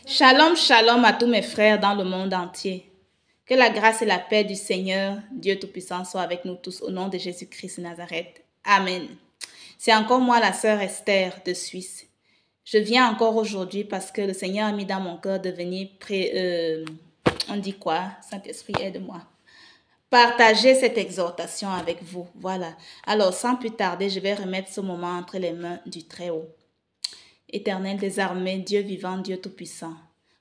Shalom, shalom à tous mes frères dans le monde entier. Que la grâce et la paix du Seigneur, Dieu Tout-Puissant, soient avec nous tous au nom de Jésus-Christ de Nazareth. Amen. C'est encore moi, la sœur Esther de Suisse. Je viens encore aujourd'hui parce que le Seigneur a mis dans mon cœur de venir, on dit quoi? Saint-Esprit, aide-moi. Partager cette exhortation avec vous. Voilà. Alors, sans plus tarder, je vais remettre ce moment entre les mains du Très-Haut. Éternel des armées, Dieu vivant, Dieu tout-puissant,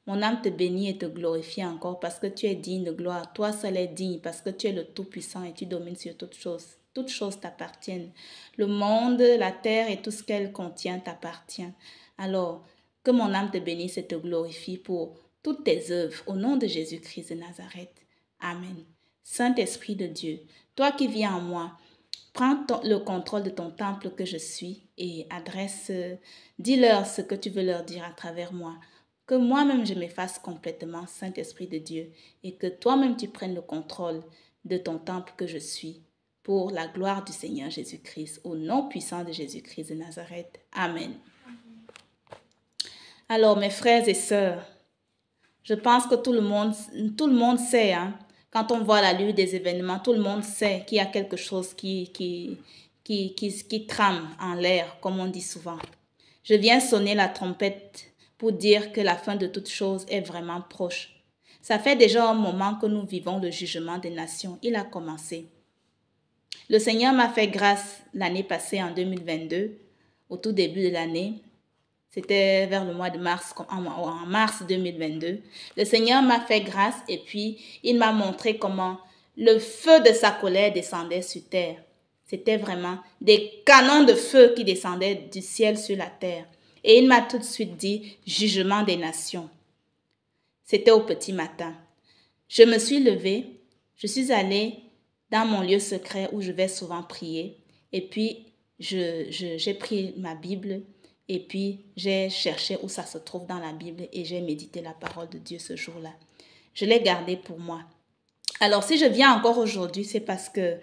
mon âme te bénit et te glorifie encore parce que tu es digne de gloire. Toi seul es digne parce que tu es le tout-puissant et tu domines sur toutes choses. Toutes choses t'appartiennent. Le monde, la terre et tout ce qu'elle contient t'appartient. Alors, que mon âme te bénisse et te glorifie pour toutes tes œuvres au nom de Jésus-Christ de Nazareth. Amen. Saint-Esprit de Dieu, toi qui vis en moi, prends le contrôle de ton temple que je suis et dis-leur ce que tu veux leur dire à travers moi. Que moi-même je m'efface complètement, Saint-Esprit de Dieu, et que toi-même tu prennes le contrôle de ton temple que je suis, pour la gloire du Seigneur Jésus-Christ, au nom puissant de Jésus-Christ de Nazareth. Amen. Alors mes frères et sœurs, je pense que tout le monde sait, hein, quand on voit la lutte des événements, tout le monde sait qu'il y a quelque chose qui trame en l'air, comme on dit souvent. Je viens sonner la trompette pour dire que la fin de toute chose est vraiment proche. Ça fait déjà un moment que nous vivons le jugement des nations. Il a commencé. Le Seigneur m'a fait grâce l'année passée, en 2022, au tout début de l'année. C'était vers le mois de mars, en mars 2022. Le Seigneur m'a fait grâce et puis il m'a montré comment le feu de sa colère descendait sur terre. C'était vraiment des canons de feu qui descendaient du ciel sur la terre. Et il m'a tout de suite dit « Jugement des nations ». C'était au petit matin. Je me suis levée, je suis allée dans mon lieu secret où je vais souvent prier. Et puis, j'ai pris ma Bible. Et puis, j'ai cherché où ça se trouve dans la Bible et j'ai médité la parole de Dieu ce jour-là. Je l'ai gardée pour moi. Alors, si je viens encore aujourd'hui, c'est parce que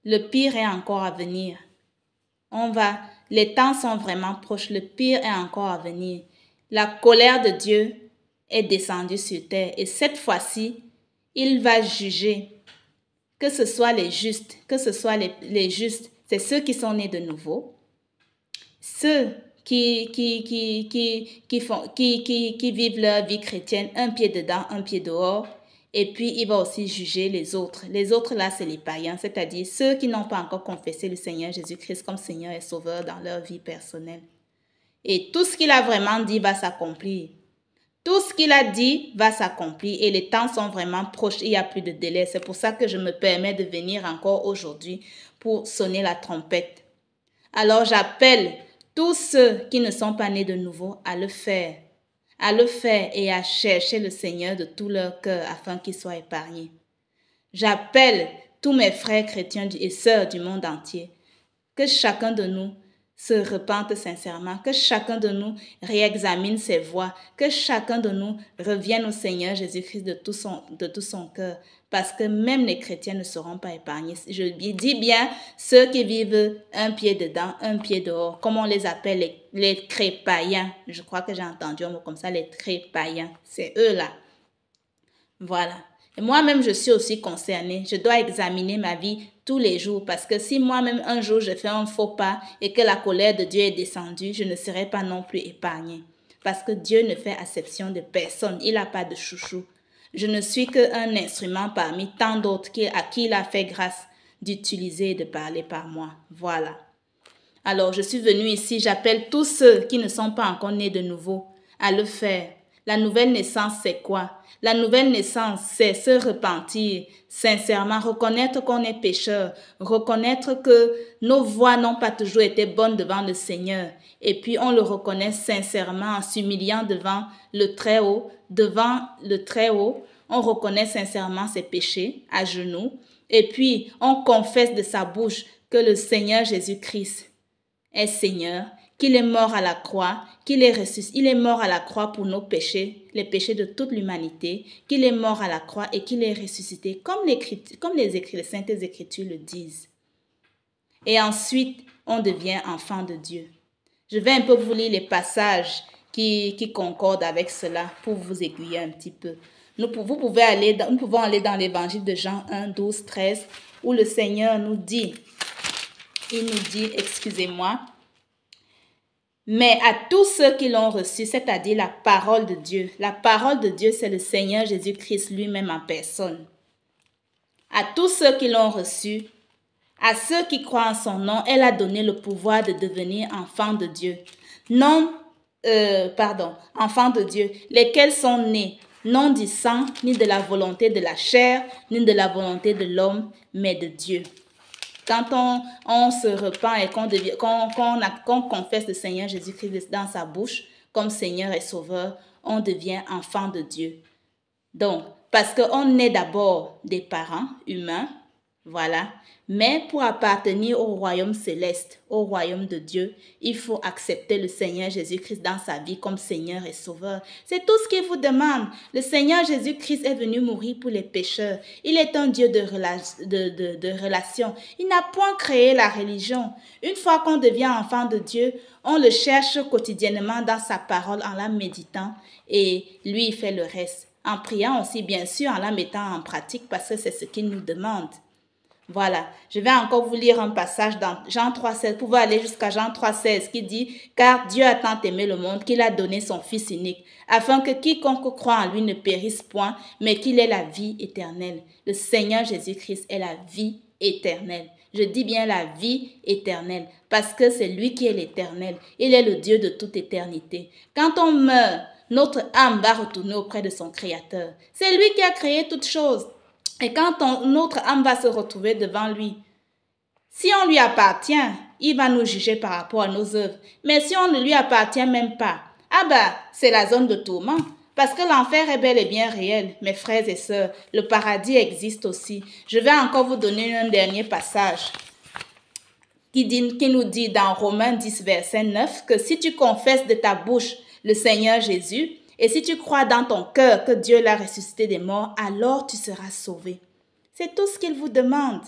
le pire est encore à venir. Les temps sont vraiment proches, le pire est encore à venir. La colère de Dieu est descendue sur terre et cette fois-ci, il va juger. Que ce soit les justes, que ce soit les justes, c'est ceux qui sont nés de nouveau. Ceux qui vivent leur vie chrétienne, un pied dedans, un pied dehors. Et puis, il va aussi juger les autres. Les autres, là, c'est les païens, c'est-à-dire ceux qui n'ont pas encore confessé le Seigneur Jésus-Christ comme Seigneur et Sauveur dans leur vie personnelle. Et tout ce qu'il a vraiment dit va s'accomplir. Tout ce qu'il a dit va s'accomplir et les temps sont vraiment proches, il n'y a plus de délai. C'est pour ça que je me permets de venir encore aujourd'hui pour sonner la trompette. Alors, j'appelle tous ceux qui ne sont pas nés de nouveau à le faire et à chercher le Seigneur de tout leur cœur afin qu'ils soient épargnés. J'appelle tous mes frères chrétiens et sœurs du monde entier, que chacun de nous se repente sincèrement, que chacun de nous réexamine ses voies, que chacun de nous revienne au Seigneur Jésus-Christ de tout son cœur, parce que même les chrétiens ne seront pas épargnés. Je dis bien ceux qui vivent un pied dedans, un pied dehors, comme on les appelle les trépaïens. Je crois que j'ai entendu un mot comme ça, les trépaïens. C'est eux-là. Voilà. Et moi-même, je suis aussi concernée. Je dois examiner ma vie tous les jours parce que si moi-même un jour je fais un faux pas et que la colère de Dieu est descendue, je ne serai pas non plus épargnée. Parce que Dieu ne fait acception de personne. Il n'a pas de chouchou. Je ne suis qu'un instrument parmi tant d'autres à qui il a fait grâce d'utiliser et de parler par moi. Voilà. Alors, je suis venue ici, j'appelle tous ceux qui ne sont pas encore nés de nouveau à le faire. La nouvelle naissance, c'est quoi? La nouvelle naissance, c'est se repentir sincèrement, reconnaître qu'on est pécheur, reconnaître que nos voies n'ont pas toujours été bonnes devant le Seigneur. Et puis, on le reconnaît sincèrement en s'humiliant devant le Très-Haut. Devant le Très-Haut, on reconnaît sincèrement ses péchés à genoux. Et puis, on confesse de sa bouche que le Seigneur Jésus-Christ est Seigneur, qu'il est mort à la croix, qu'il est ressuscité. Il est mort à la croix pour nos péchés, les péchés de toute l'humanité, qu'il est mort à la croix et qu'il est ressuscité, comme les Saintes Écritures le disent. Et ensuite, on devient enfant de Dieu. Je vais un peu vous lire les passages qui concorde avec cela pour vous aiguiller un petit peu. Nous pouvons aller dans l'évangile de Jean 1, 12, 13, où le Seigneur nous dit, excusez-moi, mais à tous ceux qui l'ont reçu, c'est-à-dire la parole de Dieu. La parole de Dieu, c'est le Seigneur Jésus-Christ lui-même en personne. À tous ceux qui l'ont reçu, à ceux qui croient en son nom, elle a donné le pouvoir de devenir enfants de Dieu. Enfants de Dieu, lesquels sont nés, non du sang, ni de la volonté de la chair, ni de la volonté de l'homme, mais de Dieu. Quand on se repent et qu'on confesse le Seigneur Jésus-Christ dans sa bouche comme Seigneur et Sauveur, on devient enfant de Dieu. Donc, parce qu'on est d'abord des parents humains, voilà, mais pour appartenir au royaume céleste, au royaume de Dieu, il faut accepter le Seigneur Jésus-Christ dans sa vie comme Seigneur et Sauveur. C'est tout ce qu'il vous demande. Le Seigneur Jésus-Christ est venu mourir pour les pécheurs. Il est un Dieu de relation. Il n'a point créé la religion. Une fois qu'on devient enfant de Dieu, on le cherche quotidiennement dans sa parole en la méditant et lui, il fait le reste. En priant aussi, bien sûr, en la mettant en pratique parce que c'est ce qu'il nous demande. Voilà, je vais encore vous lire un passage dans Jean 3,16, pour aller jusqu'à Jean 3,16 qui dit « Car Dieu a tant aimé le monde qu'il a donné son Fils unique, afin que quiconque croit en lui ne périsse point, mais qu'il ait la vie éternelle. » Le Seigneur Jésus-Christ est la vie éternelle. Je dis bien la vie éternelle, parce que c'est lui qui est l'éternel. Il est le Dieu de toute éternité. Quand on meurt, notre âme va retourner auprès de son Créateur. C'est lui qui a créé toutes choses. Et quand notre âme va se retrouver devant lui, si on lui appartient, il va nous juger par rapport à nos œuvres. Mais si on ne lui appartient même pas, c'est la zone de tourment. Parce que l'enfer est bel et bien réel, mes frères et sœurs. Le paradis existe aussi. Je vais encore vous donner un dernier passage qui nous dit dans Romains 10, verset 9, que si tu confesses de ta bouche le Seigneur Jésus, et si tu crois dans ton cœur que Dieu l'a ressuscité des morts, alors tu seras sauvé. C'est tout ce qu'il vous demande.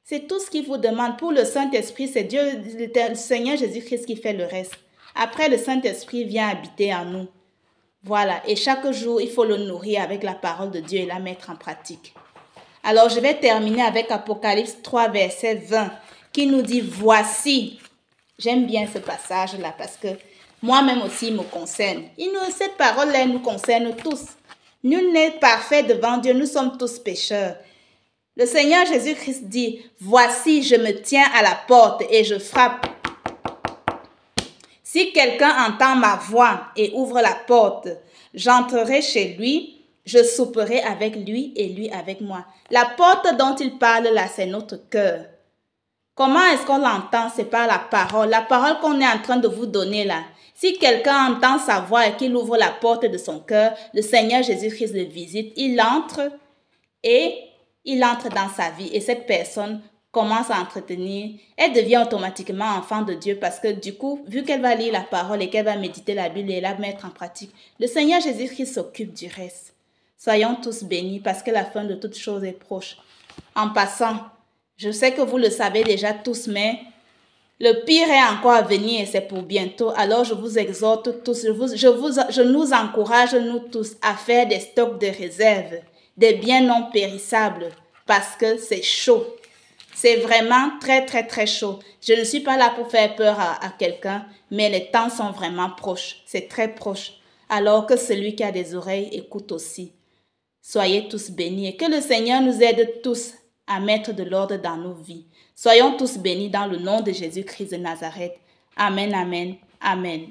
C'est tout ce qu'il vous demande. Pour le Saint-Esprit, c'est Dieu, le Seigneur Jésus-Christ qui fait le reste. Après, le Saint-Esprit vient habiter en nous. Voilà. Et chaque jour, il faut le nourrir avec la parole de Dieu et la mettre en pratique. Alors, je vais terminer avec Apocalypse 3, verset 20, qui nous dit « Voici ». J'aime bien ce passage-là parce que moi-même aussi, il me concerne. Cette parole-là nous concerne tous. Nul n'est parfait devant Dieu, nous sommes tous pécheurs. Le Seigneur Jésus-Christ dit, « Voici, je me tiens à la porte et je frappe. Si quelqu'un entend ma voix et ouvre la porte, j'entrerai chez lui, je souperai avec lui et lui avec moi. » La porte dont il parle là, c'est notre cœur. Comment est-ce qu'on l'entend? C'est par la parole. La parole qu'on est en train de vous donner là. Si quelqu'un entend sa voix et qu'il ouvre la porte de son cœur, le Seigneur Jésus-Christ le visite, il entre dans sa vie et cette personne commence à entretenir, elle devient automatiquement enfant de Dieu parce que du coup, vu qu'elle va lire la parole et qu'elle va méditer la Bible et la mettre en pratique, le Seigneur Jésus-Christ s'occupe du reste. Soyons tous bénis parce que la fin de toutes choses est proche. En passant, je sais que vous le savez déjà tous, mais le pire est encore à venir et c'est pour bientôt. Alors je vous exhorte tous, je nous encourage nous tous à faire des stocks de réserve, des biens non périssables parce que c'est chaud. C'est vraiment très très très chaud. Je ne suis pas là pour faire peur à quelqu'un, mais les temps sont vraiment proches. C'est très proche. Alors que celui qui a des oreilles écoute aussi. Soyez tous bénis et que le Seigneur nous aide tous à mettre de l'ordre dans nos vies. Soyons tous bénis dans le nom de Jésus-Christ de Nazareth. Amen, amen, amen.